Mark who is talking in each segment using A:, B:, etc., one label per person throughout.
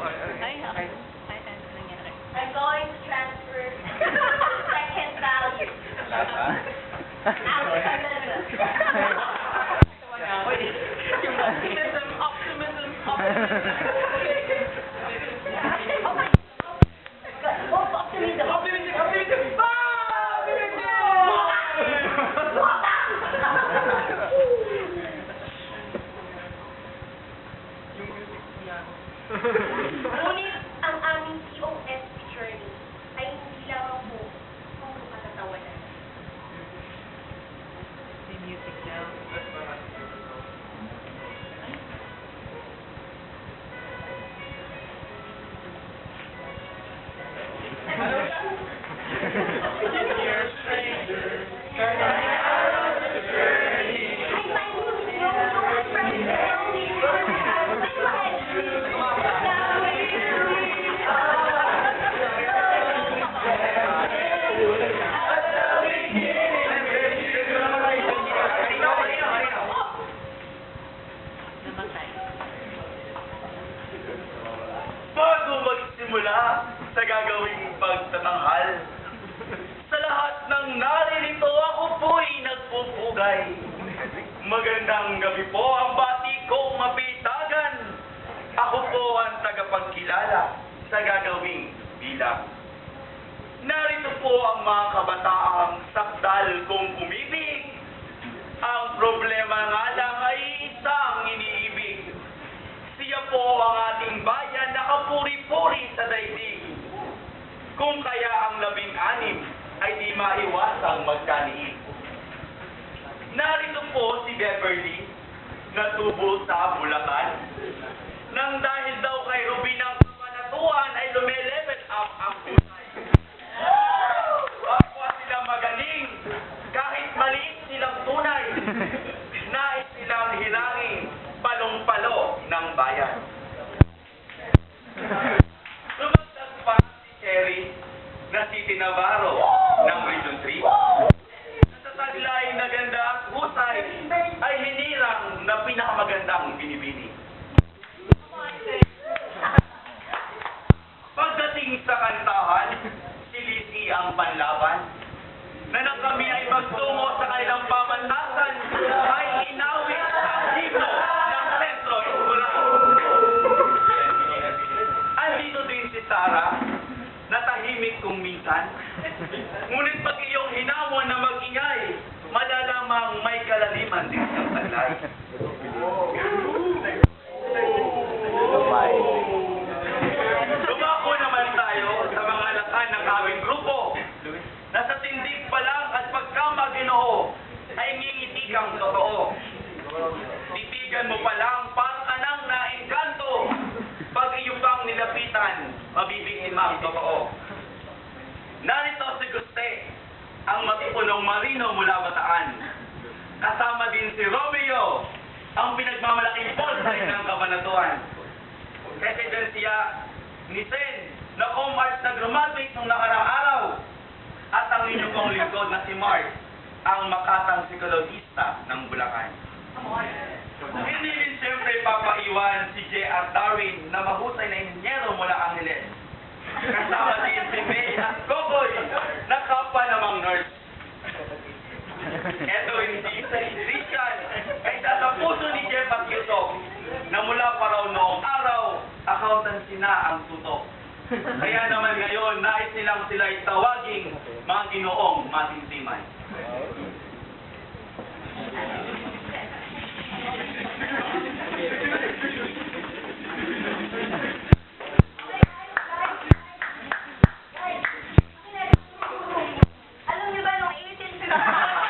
A: Ay, okay. Ay, ano nangyari?
B: I'm going to transfer second value.
A: Optimism.
B: Ngunit ang aming COS journey ay hindi lamang po kung matatawanan.
A: May music daw.
C: Bago magsimula sa gagawing pagtatanghal, sa lahat ng naririto ako po'y nagpupugay. Magandang gabi po ang bati kong mapitagan. Ako po ang tagapagkilala sa gagawing bilang. Narito po ang mga kabataang sakdal kong umibig. Ang problema nga lang ay isang iniibig. Siya po ang ating bayan na kapuri-puri sa daigdig. Kung kaya ang 16 ay di maiwasang magkaliit. Narito po si Beverly na tubo sa Bulacan. Nang dahil daw kay Ruby ng kabanatuan ay lumelevel up ang buhay. Kapwa sila magaling, kahit maliit silang tunay. Nais silang hilangin palong-palo ng bayan. Lumagdag pa si Cherry na City Navarro ng Region 3. Sa taglay na ganda at husay ay hinirang na pinakamagandang binibini. Pagdating sa kantahan, si Lizzie ang panlaban. Na nang kami ay magtungo sa kanilang pamantasan, ay inawit ang himno ng Sentro Escolar. Andito din si Sarah, na tahimik kung minsan. Ngunit pag iyong hinamon na mag-ingay, malalamang may kalaliman din siyang taglay. Lumako naman tayo sa mga lakan ng aming grupo na sa tindig pa lang at pagkamaginoo ay ngingiti kang totoo. Titigan mo pa lang para ka nang naengkanto. Pag iyo pang nilapitan, mabibiktima ang totoo. Narito si Guste, ang matipunong marino mula Bataan. Kasama din si Romeo, ang pinagmamalaking polsay ng Kabanatuan. Presidensiya ni Sen, na Comart na graduate nung nakarang araw. At ang inyong pong lingkod na si Mark, ang makatang psikologista ng Bulacan. Hindi rin siyempre papaiwan si J.R. Darwin na mahusay na inhinyero mula Angeles. Kasama din si May at Kokoy na kapwa namang nurse. Eto hindi sa Christian ay sa puso ni Jeff at Yusok na mula pa raw noong araw, accountancy na ang tutok. Kaya naman ngayon, nais nilang sila'y tawaging mga ginoong matintiman.
B: Alam niyo ba nung 1850?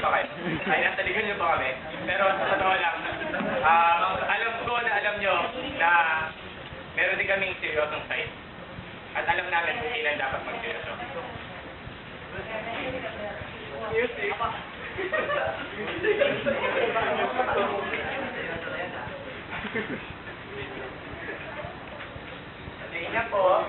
C: ba kayo? Ay, nasa likod niyo ba kami? Pero sa totoo lang, alam ko na alam niyo na meron din kaming seryosong side. At alam namin kung kailan dapat mag-seryoso. Music. Tingin niya po.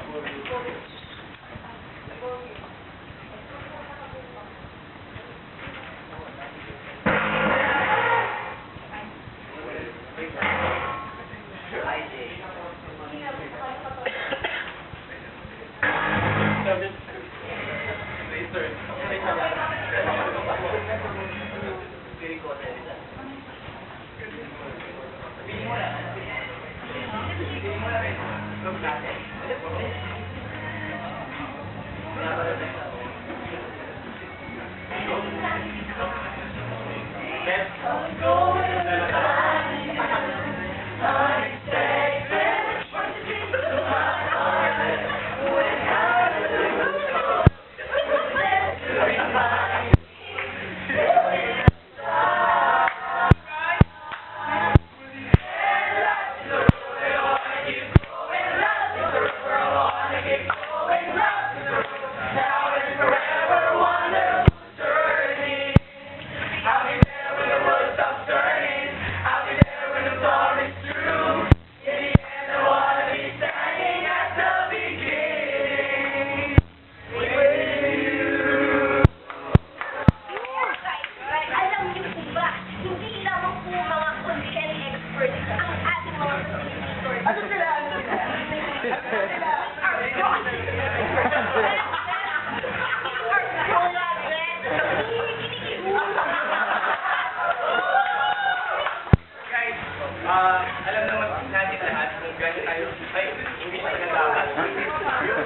C: Alam naman natin lahat kung gano'n tayo, ay, hindi pa nagdapat.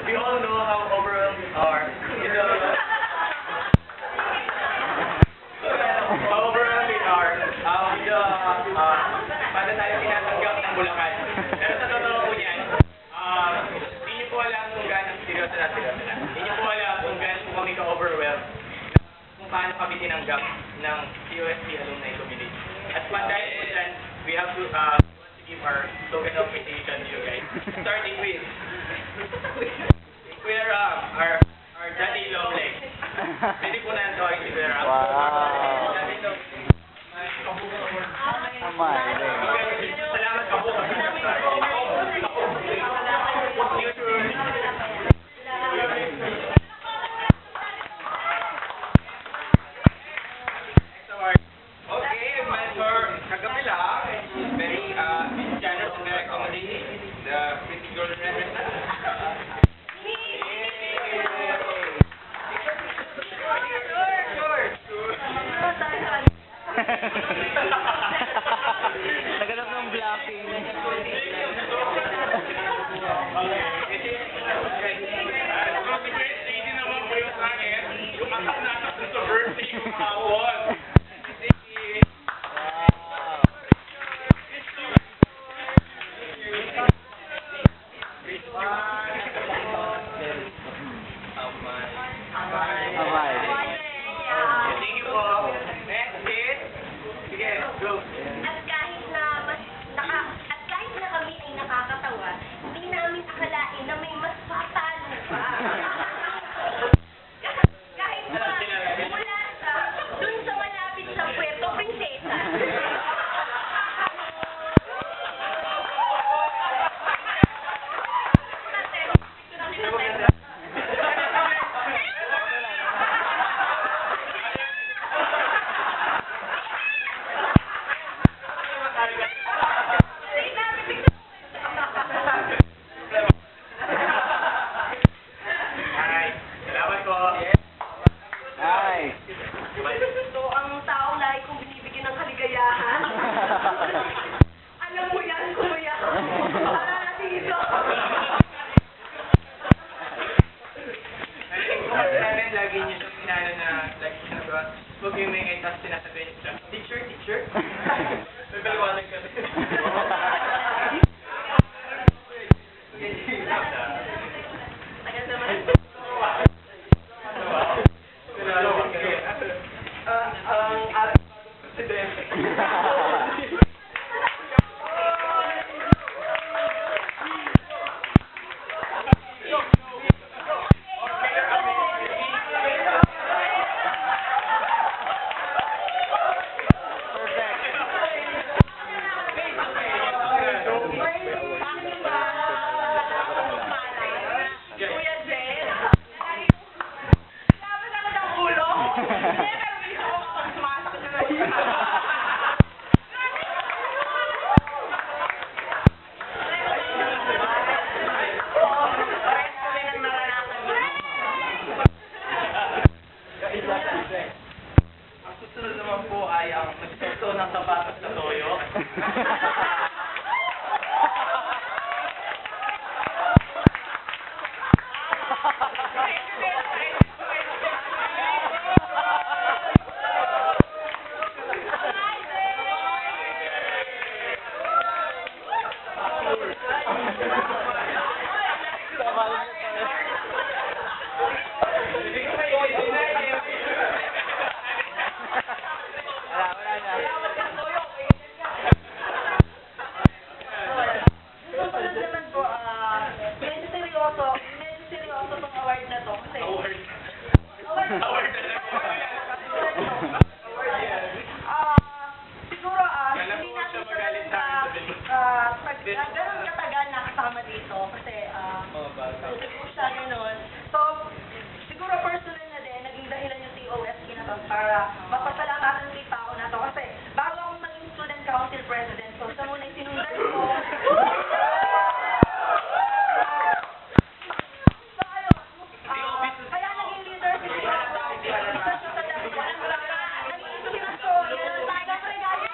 C: We all know how overwhelmed we are. How overwhelmed we are. Paano tayo tinatanggap ng Bulacan. Pero sa totoo po niyan, hindi niyo po alam kung gano'n seryoso na. Hindi niyo po alam kung gano'n po kami ka-overwhelmed. Kung paano kami tinanggap ng COSP Alumni Community. At dahil po dyan, we have to give our token of appreciation to you guys. Starting with Kuya Ram, our daddy long leg. Pwede po na ito si Kuya Ram.
D: Wow.
C: Daddy long leg. Salamat ka po. Okay, Mentor Kagapila is very generous in accommodating the pretty girl representative.
D: Naganap ng blocking.
C: Hindi naman po yung akin. Yung anak sa birthday yung kahapon. Thank you po. Next is, sige, go.
B: At kahit na kami ay nakakatawa, hindi namin akalain na may mas patalo pa. Kahit pa mula sa dun sa malapit sa Puerto Princesa.
C: Salamat po.
D: Hi.
B: So, ang taong lagi kong binibigyan ng kaligayahan. Alam mo yan, kuya. Para dito.
C: Namin lagi niyo sa pinano na lagi sinagawa. Huwag yung may ngayon tapos sinasabihin siya, teacher. Nagkaliwanag ka.
B: Tagal naman.
C: Ang
B: Mapasalamatan ulit pa ako na to kasi bago ako maging student council president, so siya muna yung sinundan ko. So, ayun. Kaya naging leader si Sir ako. Isa siya sa dami. Nag-iisip na so, yun, tayo pre, guys.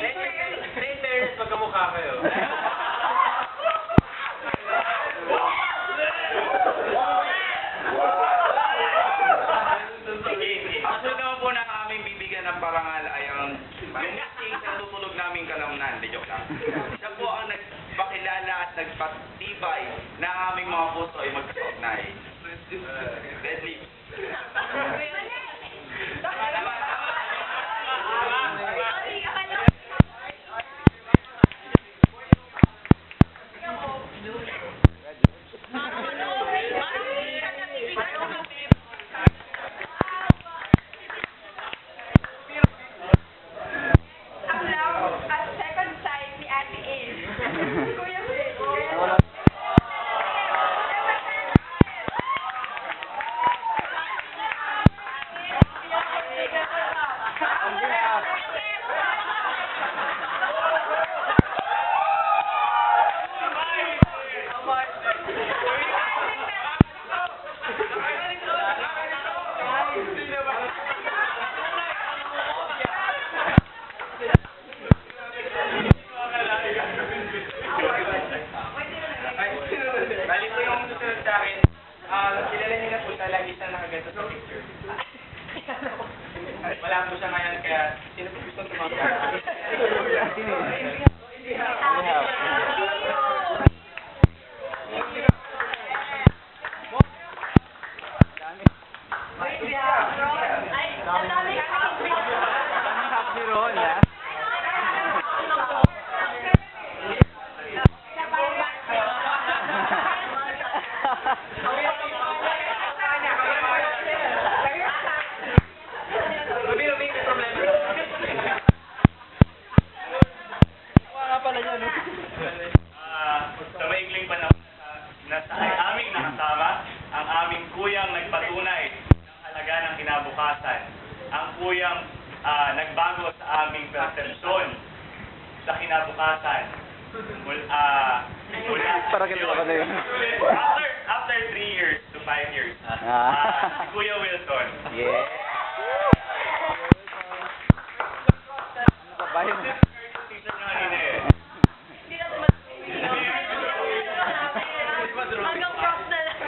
C: In fairness, magkamukha kayo. Actually naman po na aming bibigyan ng parangal ay ang lumising sa tutulog naming kalamnan. Di joke lang. Siya po ang nagpakilala at nagpatibay na aming mga puso ay magkakaugnay. Deadly.
B: Ang love at second sight ni Ate Ace. Kuya Will.
C: Bali po yung susunod sa akin, kilala niyo na po talaga isang nakaganto sa picture. Wala po siya ngayon, kaya sino po gusto tumawag?
B: Ay, ang dami
D: Ang happy roll, ha? Wala pala yan, no?
C: Sa maikling panahon na sa aming nakasama, ang aming kuyang nagpatunay ng halaga ng kinabukasan. Ang kuyang nagbago sa aming persepsyon sa kinabukasan.
D: Para ganun ako na yun.
C: After 3 years to 5 years, si Kuya Wilson.
D: Yeah. Ano ka ba yun?
C: Season nga rin eh.
B: Hindi na hanggang props na lang.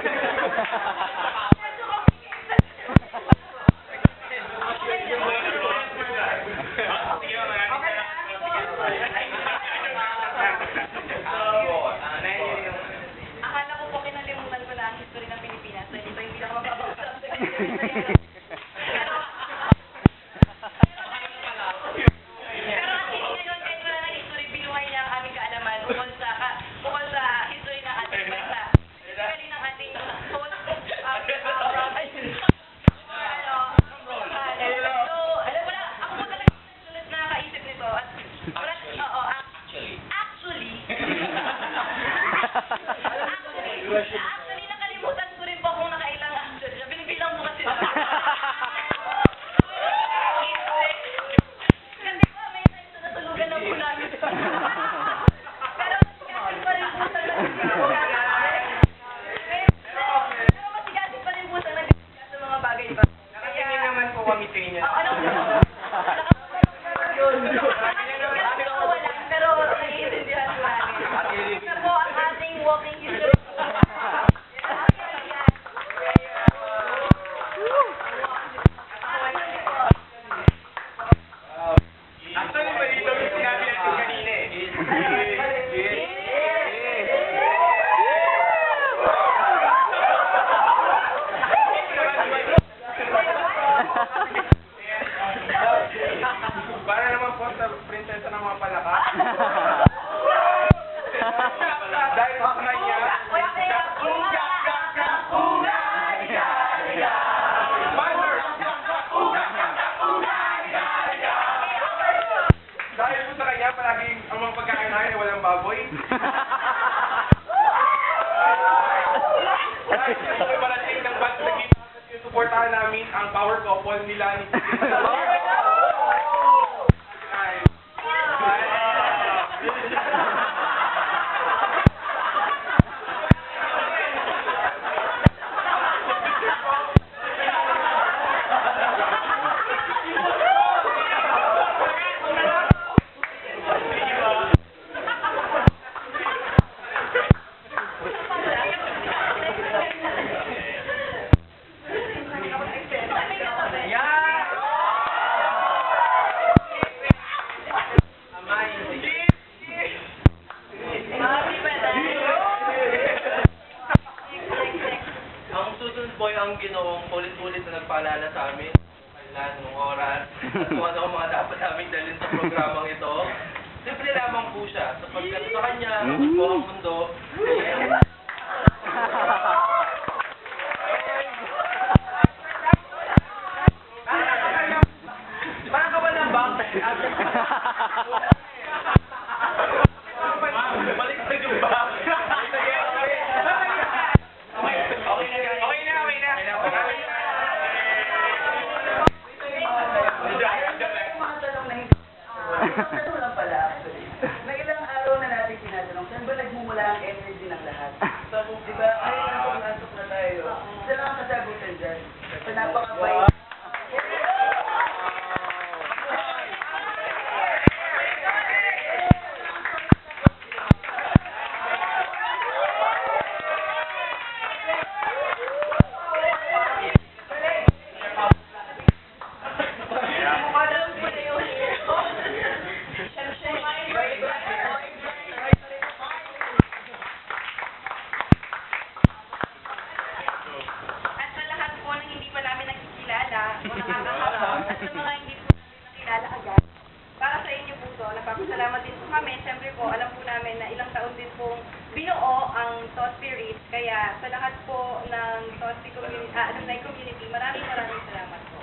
B: Akala ko po kinalimutan ko na ang history ng Pilipinas. So, ito yung pinakamababagsak sa Pilipinas. Pero at least ngayon, kahit wala ng history, binuhay niya ang aming kaalaman bukod sa history ng ating bansa. Especially ng ating host, ako po talaga sulit na nakaisip nito. At wala, actually, nakalimutan ko rin po kung nakailang actually. Binibilang mo kasi na. Kasi po, may times na natulugan na po namin. Pero masigasin pa rin po sa Pero masigasin pa rin po sa sa mga bagay pa.
C: Nakatingin naman po kami sa inyo.
B: Ano po? Wala, pero naiintindihan ko namin. Isa po ang ating walking history.
C: Actually, balito yung sinabi natin kanina eh. Para naman po sa prinsesa ng mga palaka. Dahil sa kanya, dahil po sa kanya, palagi ang mga pagkain namin ay walang baboy. May parating ng band naging suportahan namin ang power couple nila ni
E: Ang susunod po ay ang ginoong ulit-ulit na nagpaalala sa amin kailan, nung oras, at kung ano ang mga dapat namin dalhin sa programang ito. Simple lamang po siya, sapagkat sa kanya, po ang mundo.
C: Parang ka ba ng bank? Baliktad yung bank.
F: Ano lang pala, actually. Na ilang araw na natin tinatanong, saan ba nagmumula ang energy ng lahat? So, di ba, ay, nasok na tayo. Isa lang ang kasagutan dyan. Sa napakabay.
A: At sa lahat po ng hindi pa namin nakikilala o nakakaharap at sa mga hindi po namin nakilala agad, para sa inyo po to, nagpapasalamat din po kami. Siyempre po, alam po namin na ilang taon din pong binuo ang TOS Spirit. Kaya sa lahat po ng TOS alumni community, maraming salamat.